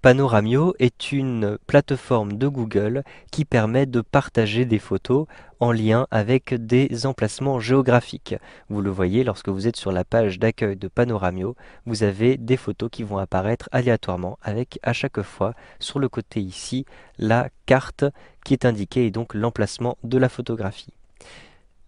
Panoramio est une plateforme de Google qui permet de partager des photos en lien avec des emplacements géographiques. Vous le voyez, lorsque vous êtes sur la page d'accueil de Panoramio, vous avez des photos qui vont apparaître aléatoirement avec à chaque fois sur le côté ici la carte qui est indiquée et donc l'emplacement de la photographie.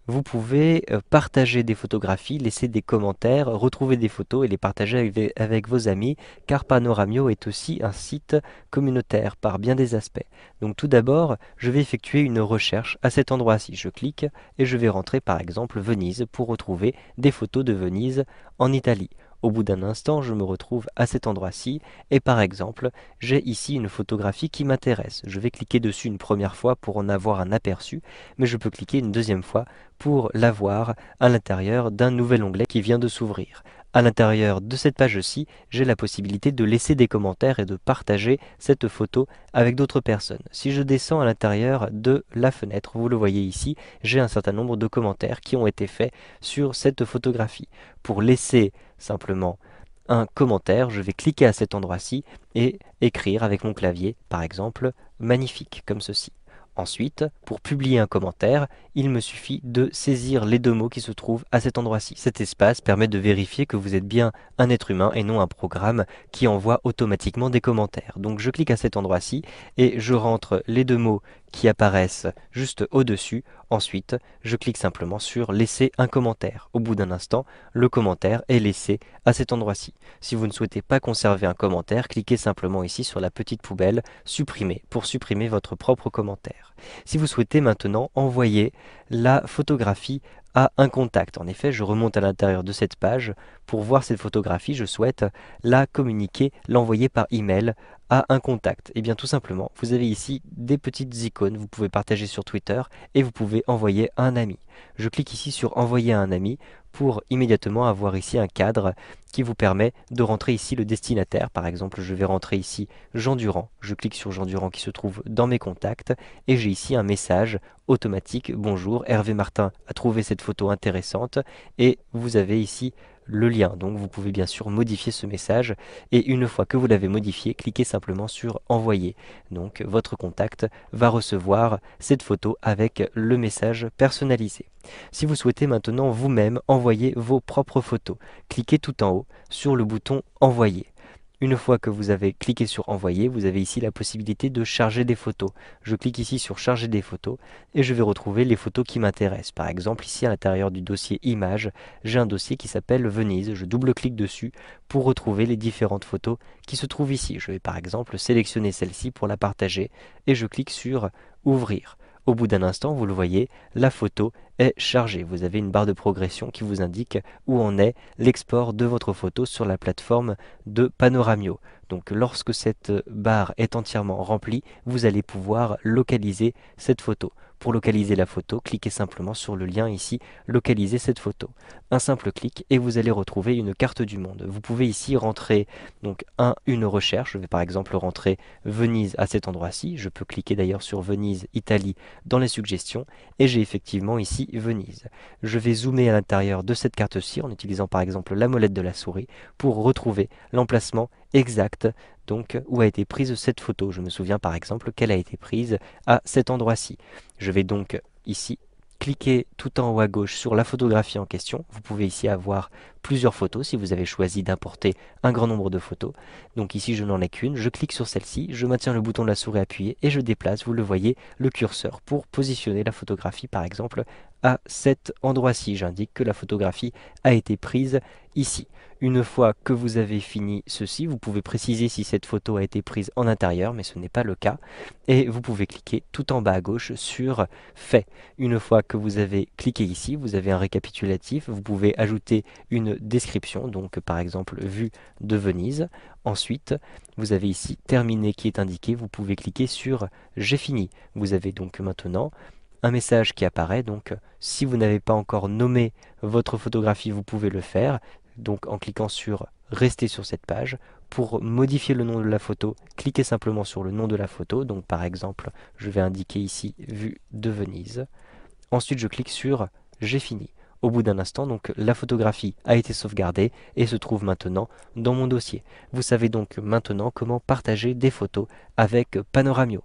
Vous pouvez partager des photographies, laisser des commentaires, retrouver des photos et les partager avec vos amis, car Panoramio est aussi un site communautaire par bien des aspects. Donc tout d'abord, je vais effectuer une recherche à cet endroit-ci. Je clique et je vais rentrer par exemple Venise pour retrouver des photos de Venise en Italie. Au bout d'un instant, je me retrouve à cet endroit-ci et par exemple, j'ai ici une photographie qui m'intéresse. Je vais cliquer dessus une première fois pour en avoir un aperçu, mais je peux cliquer une deuxième fois pour l'avoir à l'intérieur d'un nouvel onglet qui vient de s'ouvrir. À l'intérieur de cette page-ci, j'ai la possibilité de laisser des commentaires et de partager cette photo avec d'autres personnes. Si je descends à l'intérieur de la fenêtre, vous le voyez ici, j'ai un certain nombre de commentaires qui ont été faits sur cette photographie. Pour laisser simplement un commentaire, je vais cliquer à cet endroit-ci et écrire avec mon clavier, par exemple, magnifique, comme ceci. Ensuite, pour publier un commentaire, il me suffit de saisir les deux mots qui se trouvent à cet endroit-ci. Cet espace permet de vérifier que vous êtes bien un être humain et non un programme qui envoie automatiquement des commentaires. Donc je clique à cet endroit-ci et je rentre les deux mots qui apparaissent juste au-dessus. Ensuite, je clique simplement sur laisser un commentaire. Au bout d'un instant, le commentaire est laissé à cet endroit-ci. Si vous ne souhaitez pas conserver un commentaire, cliquez simplement ici sur la petite poubelle supprimer pour supprimer votre propre commentaire. Si vous souhaitez maintenant envoyer la photographie à un contact. En effet, je remonte à l'intérieur de cette page. Pour voir cette photographie, je souhaite la communiquer, l'envoyer par email à un contact. Et bien tout simplement, vous avez ici des petites icônes. Vous pouvez partager sur Twitter et vous pouvez envoyer à un ami. Je clique ici sur envoyer à un ami pour immédiatement avoir ici un cadre qui vous permet de rentrer ici le destinataire. Par exemple, je vais rentrer ici Jean Durand. Je clique sur Jean Durand qui se trouve dans mes contacts et j'ai ici un message automatique. Bonjour, Hervé Martin a trouvé cette photo intéressante et vous avez ici le lien. Donc vous pouvez bien sûr modifier ce message et une fois que vous l'avez modifié, cliquez simplement sur envoyer. Donc votre contact va recevoir cette photo avec le message personnalisé. Si vous souhaitez maintenant vous-même envoyer vos propres photos, cliquez tout en haut sur le bouton envoyer. Une fois que vous avez cliqué sur envoyer, vous avez ici la possibilité de charger des photos. Je clique ici sur charger des photos et je vais retrouver les photos qui m'intéressent. Par exemple, ici à l'intérieur du dossier images, j'ai un dossier qui s'appelle Venise. Je double-clique dessus pour retrouver les différentes photos qui se trouvent ici. Je vais par exemple sélectionner celle-ci pour la partager et je clique sur ouvrir. Au bout d'un instant, vous le voyez, la photo est chargée. Vous avez une barre de progression qui vous indique où en est l'export de votre photo sur la plateforme de Panoramio. Donc lorsque cette barre est entièrement remplie, vous allez pouvoir localiser cette photo. Pour localiser la photo, cliquez simplement sur le lien ici, localiser cette photo. Un simple clic et vous allez retrouver une carte du monde. Vous pouvez ici rentrer donc une recherche. Je vais par exemple rentrer Venise à cet endroit-ci. Je peux cliquer d'ailleurs sur Venise, Italie dans les suggestions et j'ai effectivement ici Venise. Je vais zoomer à l'intérieur de cette carte-ci en utilisant par exemple la molette de la souris pour retrouver l'emplacement exact donc où a été prise cette photo. Je me souviens par exemple qu'elle a été prise à cet endroit-ci. Je vais donc ici cliquer tout en haut à gauche sur la photographie en question. Vous pouvez ici avoir plusieurs photos si vous avez choisi d'importer un grand nombre de photos. Donc ici je n'en ai qu'une, je clique sur celle-ci, je maintiens le bouton de la souris appuyé et je déplace, vous le voyez, le curseur pour positionner la photographie par exemple à cet endroit-ci. J'indique que la photographie a été prise ici. Une fois que vous avez fini ceci, vous pouvez préciser si cette photo a été prise en intérieur, mais ce n'est pas le cas. Et vous pouvez cliquer tout en bas à gauche sur Fait. Une fois que vous avez cliqué ici, vous avez un récapitulatif. Vous pouvez ajouter une description, donc par exemple vue de Venise. Ensuite, vous avez ici Terminé qui est indiqué. Vous pouvez cliquer sur J'ai fini. Vous avez donc maintenant un message qui apparaît. Donc si vous n'avez pas encore nommé votre photographie, vous pouvez le faire. Donc en cliquant sur Rester sur cette page. Pour modifier le nom de la photo, cliquez simplement sur le nom de la photo. Donc par exemple, je vais indiquer ici Vue de Venise. Ensuite, je clique sur J'ai fini. Au bout d'un instant, donc la photographie a été sauvegardée et se trouve maintenant dans mon dossier. Vous savez donc maintenant comment partager des photos avec Panoramio.